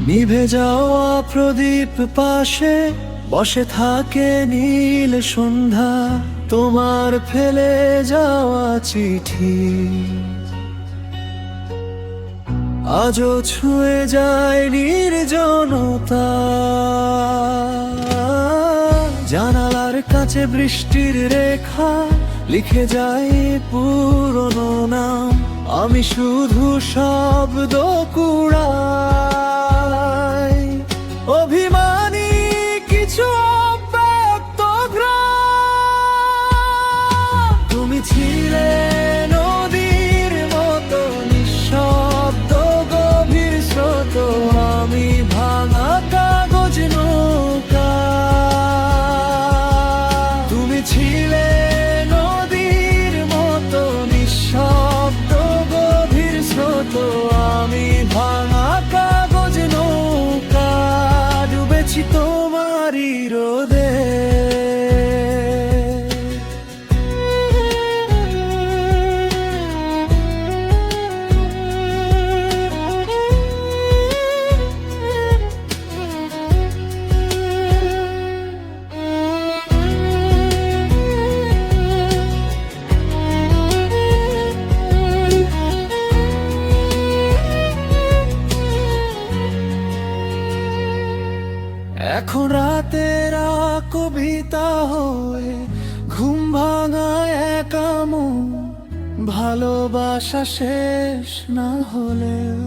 নিভে যাওয়া প্রদীপ পাশে বসে থাকে নীল সন্ধ্যা, তোমার ফেলে যাওয়া চিঠি আজও ছুঁয়ে যায় নির্জনতা। জানালার কাছে বৃষ্টির রেখা লিখে যায় পুরনো নাম, আমি শুধু শব্দ কুড়াই। অভিমানী কিছু অব্যক্ত ঘ্রাণ, তুমি ছিলে নদীর মতো নিঃশব্দ গভীর স্রোত, আমি ভাঙা কাগজ নৌকা। তুমি ছিলে নদীর মতো নিঃশব্দ গভীর স্রোত, আমি ভাঙা কাগজ নৌকা, ডুবেছি তোমারই রোদে। এখন রাতের কবিতা হয়ে ঘুম ভাঙায় একা মন, ভালোবাসা শেষ না হলেও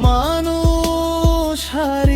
মানুষ হারিয়ে